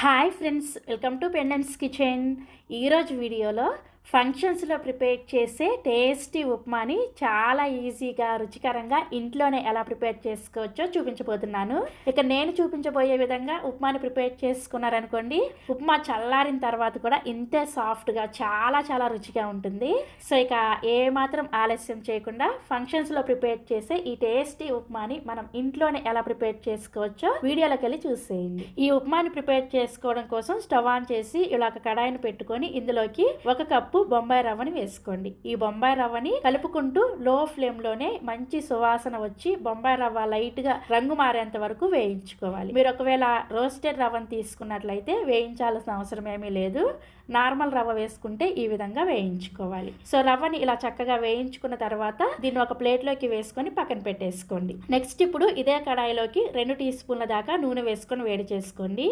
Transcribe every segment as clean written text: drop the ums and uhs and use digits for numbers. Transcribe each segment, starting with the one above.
Hi friends, welcome to pendants kitchen. ఈరోజు వీడియోలో ఫంక్షన్స్లో ప్రిపేర్ చేసే టేస్టీ ఉప్మాని చాలా ఈజీగా రుచికరంగా ఇంట్లోనే ఎలా ప్రిపేర్ చేసుకోవచ్చో చూపించబోతున్నాను. ఇక నేను చూపించబోయే విధంగా ఉప్మాని ప్రిపేర్ చేసుకున్నారనుకోండి, ఉప్మా చల్లారిన తర్వాత కూడా ఇంతే సాఫ్ట్గా చాలా చాలా రుచిగా ఉంటుంది. సో ఇక ఏమాత్రం ఆలస్యం చేయకుండా ఫంక్షన్స్లో ప్రిపేర్ చేసే ఈ టేస్టీ ఉప్మాని మనం ఇంట్లోనే ఎలా ప్రిపేర్ చేసుకోవచ్చో వీడియోలోకి వెళ్ళి చూసేయండి. ఈ ఉప్మాని ప్రిపేర్ చేసుకోవడం కోసం స్టవ్ ఆన్ చేసి ఇలా ఒక కడాయిని పెట్టుకొని ఇందులోకి 1 కప్పు బొంబాయి రవ్వని వేసుకోండి. ఈ బొంబాయి రవ్వని కలుపుకుంటూ లో ఫ్లేమ్ లోనే మంచి సువాసన వచ్చి బొంబాయి రవ్వ లైట్ గా రంగు మారేంత వరకు వేయించుకోవాలి. మీరు ఒకవేళ రోస్టెడ్ రవ్వని తీసుకున్నట్లయితే వేయించాల్సిన అవసరం ఏమీ లేదు. నార్మల్ రవ్వ వేసుకుంటే ఈ విధంగా వేయించుకోవాలి. సో రవ్వని ఇలా చక్కగా వేయించుకున్న తర్వాత దీన్ని ఒక ప్లేట్ లోకి వేసుకొని పక్కన పెట్టేసుకోండి. నెక్స్ట్ ఇప్పుడు ఇదే కడాయిలోకి 2 టీ స్పూన్ల దాకా నూనె వేసుకొని వేడి చేసుకోండి.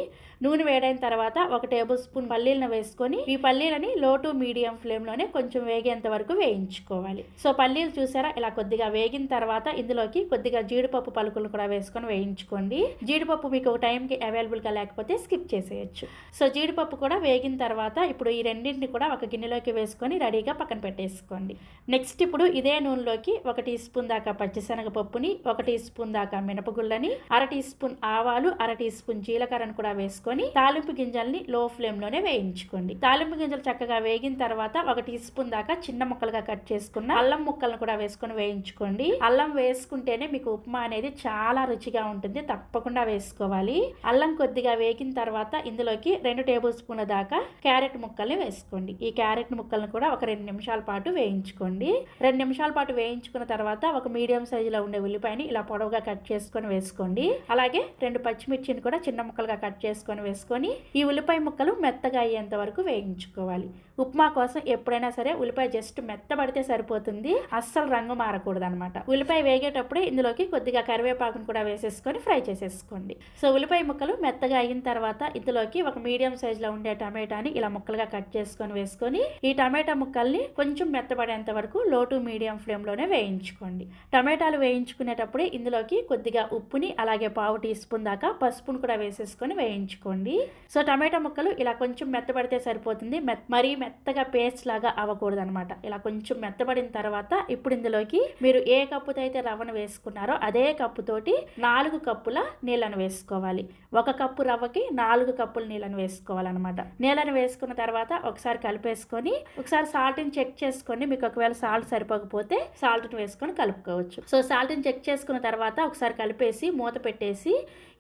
నూనె వేడైన తర్వాత 1 టేబుల్ స్పూన్ పల్లీలను వేసుకొని ఈ పల్లీలని లో టు మీడియం ఫ్లేమ్ లోనే కొంచెం వేగేంత వరకు వేయించుకోవాలి. సో పల్లీలు చూసారా, ఇలా కొద్దిగా వేగిన తర్వాత ఇందులోకి కొద్దిగా జీడిపప్పు పలుకులు కూడా వేసుకొని వేయించుకోండి. జీడిపప్పు మీకు టైంకి అవైలబుల్ గా లేకపోతే స్కిప్ చేసేయచ్చు. సో జీడిపప్పు కూడా వేగిన తర్వాత ఇప్పుడు ఈ రెండింటిని కూడా ఒక గిన్నెలోకి వేసుకొని రెడీగా పక్కన పెట్టేసుకోండి. నెక్స్ట్ ఇప్పుడు ఇదే నూనెలోకి 1 టీ స్పూన్ దాకా పచ్చిశనగపప్పుని, 1 టీ స్పూన్ దాకా మినపగుళ్ళని, 1/2 టీ స్పూన్ ఆవాలు, 1/2 టీ స్పూన్ జీలకర్రను కూడా వేసుకొని తాలింపు గింజల్ని లో ఫ్లేమ్ లోనే వేయించుకోండి. తాలింపు గింజలు చక్కగా వేగిన తర్వాత 1 టీ స్పూన్ దాకా చిన్న ముక్కలుగా కట్ చేసుకున్న అల్లం ముక్కలను కూడా వేసుకొని వేయించుకోండి. అల్లం వేసుకుంటేనే మీకు ఉప్మా అనేది చాలా రుచిగా ఉంటుంది, తప్పకుండా వేసుకోవాలి. అల్లం కొద్దిగా వేగిన తర్వాత ఇందులోకి 2 టేబుల్ స్పూన్ల దాకా క్యారెట్ ముక్కల్ని వేసుకోండి. ఈ క్యారెట్ ముక్కలను కూడా ఒక 2 నిమిషాల పాటు వేయించుకోండి. 2 నిమిషాల పాటు వేయించుకున్న తర్వాత ఒక మీడియం సైజులో ఉండే ఉల్లిపాయని ఇలా పొడవుగా కట్ చేసుకొని వేసుకోండి. అలాగే 2 పచ్చిమిర్చిని కూడా చిన్న ముక్కలుగా కట్ చేసుకొని వేసుకొని ఈ ఉల్లిపాయ ముక్కలు మెత్తగా అయ్యేంత వరకు వేయించుకోవాలి. ఉప్మా కోసం ఎప్పుడైనా సరే ఉల్లిపాయ జస్ట్ మెత్తబడితే సరిపోతుంది, అస్సలు రంగు మారకూడదు అనమాట. ఉల్లిపాయ వేగేటప్పుడే ఇందులోకి కొద్దిగా కరివేపాకును కూడా వేసేసుకొని ఫ్రై చేసేసుకోండి. సో ఉల్లిపాయ ముక్కలు మెత్తగా అయిన తర్వాత ఇందులోకి ఒక మీడియం సైజులో ఉండే టమాటాని ఇలా ముక్కలుగా కట్ చేసుకొని వేసుకొని ఈ టమాటా ముక్కల్ని కొంచెం మెత్తబడేంత వరకు లో టు మీడియం ఫ్లేమ్ లోనే వేయించుకోండి. టమాటాలు వేయించుకునేటప్పుడు ఇందులోకి కొద్దిగా ఉప్పుని అలాగే 1/2 టీ స్పూన్ దాకా పసుపును కూడా వేసేసుకొని వేయించుకోండి. సో టమాటా ముక్కలు ఇలా కొంచెం మెత్తబడితే సరిపోతుంది, మరీ మెత్తగా పేస్ట్ లాగా అవ్వకూడదు అనమాట. ఇలా కొంచెం మెత్తబడిన తర్వాత ఇప్పుడు ఇందులోకి మీరు ఏ కప్పుతో అయితే రవ్వను వేసుకున్నారో అదే కప్పుతోటి 4 కప్పుల నీళ్ళను వేసుకోవాలి. 1 కప్పు రవ్వకి 4 కప్పుల నీళ్ళను వేసుకోవాలన్నమాట. నీళ్ళను వేసుకున్న తర్వాత ఒకసారి కలిపేసుకొని ఒకసారి సాల్ట్ని చెక్ చేసుకోండి. మీకు ఒకవేళ సాల్ట్ సరిపోకపోతే సాల్ట్ని వేసుకొని కలుపుకోవచ్చు. సో సాల్ట్ని చెక్ చేసుకున్న తర్వాత ఒకసారి కలిపేసి మూత పెట్టేసి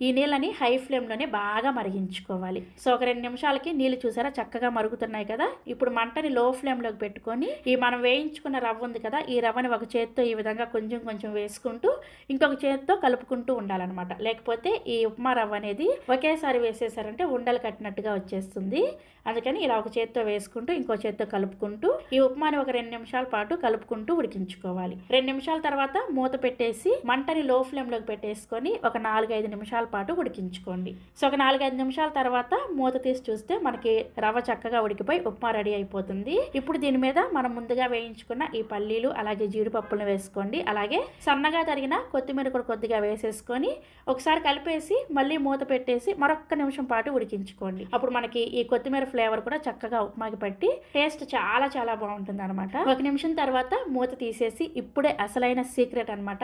ఈ నీళ్ళని హై ఫ్లేమ్ లోనే బాగా మరిగించుకోవాలి. సో ఒక 2 నిమిషాలకి నీళ్ళు చూసారా చక్కగా మరుగుతున్నాయి కదా. ఇప్పుడు మంటని లో ఫ్లేమ్ లోకి పెట్టుకొని ఈ మనం వేయించుకున్న రవ్వ ఉంది కదా, ఈ రవ్వని ఒక చేత్తో ఈ విధంగా కొంచెం కొంచెం వేసుకుంటూ ఇంకొక చేత్తో కలుపుకుంటూ ఉండాలన్నమాట. లేకపోతే ఈ ఉప్మా రవ్వ అనేది ఒకేసారి వేసేసారంటే ఉండలు కట్టినట్టుగా వచ్చేస్తుంది. అందుకని ఇలా ఒక చేత్తో వేసుకుంటూ ఇంకో చేత్తో కలుపుకుంటూ ఈ ఉప్మాని ఒక 2 నిమిషాల పాటు కలుపుకుంటూ ఉడికించుకోవాలి. 2 నిమిషాల తర్వాత మూత పెట్టేసి మంటని లో ఫ్లేమ్ లోకి పెట్టేసుకొని ఒక 4-5 నిమిషాల పాటు ఉడికించుకోండి. సో ఒక 4-5 నిమిషాల తర్వాత మూత తీసి చూస్తే మనకి రవ్వ చక్కగా ఉడికిపోయి ఉప్మా రెడీ అయిపోతుంది. ఇప్పుడు దీని మీద మనం ముందుగా వేయించుకున్న ఈ పల్లీలు అలాగే జీడిపప్పులను వేసుకోండి. అలాగే సన్నగా తరిగిన కొత్తిమీర కూడా కొద్దిగా వేసేసుకొని ఒకసారి కలిపేసి మళ్ళీ మూత పెట్టేసి మరొక నిమిషం పాటు ఉడికించుకోండి. అప్పుడు మనకి ఈ కొత్తిమీర ఫ్లేవర్ కూడా చక్కగా ఉప్మాకి పట్టి టేస్ట్ చాలా చాలా బాగుంటుంది అనమాట. 1 నిమిషం తర్వాత మూత తీసేసి ఇప్పుడే అసలైన సీక్రెట్ అనమాట,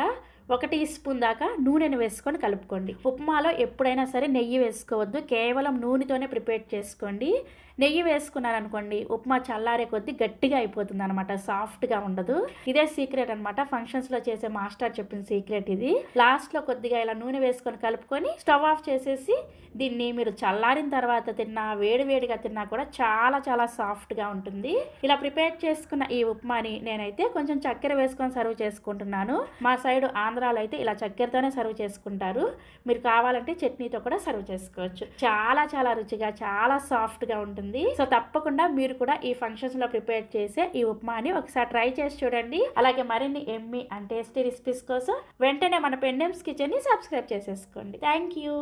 1 టీ స్పూన్ దాకా నూనెను వేసుకొని కలుపుకోండి. ఉప్మాలో ఎప్పుడైనా సరే నెయ్యి వేసుకోవద్దు, కేవలం నూనెతోనే ప్రిపేర్ చేసుకోండి. నెయ్యి వేసుకున్నారనుకోండి ఉప్మా చల్లారే కొద్దీ గట్టిగా అయిపోతుంది అనమాట, సాఫ్ట్గా ఉండదు. ఇదే సీక్రెట్ అనమాట, ఫంక్షన్స్లో చేసే మాస్టర్ చెప్పిన సీక్రెట్ ఇది. లాస్ట్లో కొద్దిగా ఇలా నూనె వేసుకొని కలుపుకొని స్టవ్ ఆఫ్ చేసేసి దీన్ని మీరు చల్లారిన తర్వాత తిన్నా వేడివేడిగా తిన్నా కూడా చాలా చాలా సాఫ్ట్గా ఉంటుంది. ఇలా ప్రిపేర్ చేసుకున్న ఈ ఉప్మాని నేనైతే కొంచెం చక్కెర వేసుకొని సర్వ్ చేసుకుంటున్నాను. మా సైడ్ ఆంధ్రాలో అయితే ఇలా చక్కెరతోనే సర్వ్ చేసుకుంటారు. మీరు కావాలంటే చట్నీతో కూడా సర్వ్ చేసుకోవచ్చు. చాలా చాలా రుచిగా చాలా సాఫ్ట్గా ఉంటుంది. సో తప్పకుండా మీరు కూడా ఈ ఫంక్షన్స్ లో ప్రిపేర్ చేసే ఈ ఉప్మాని ఒకసారి ట్రై చేసి చూడండి. అలాగే మరిన్ని ఎమ్మీ అండ్ టేస్టీ రెసిపీస్ కోసం వెంటనే మన పెండెంట్స్ కిచెన్ ని సబ్స్క్రైబ్ చేసేసుకోండి. Thank you.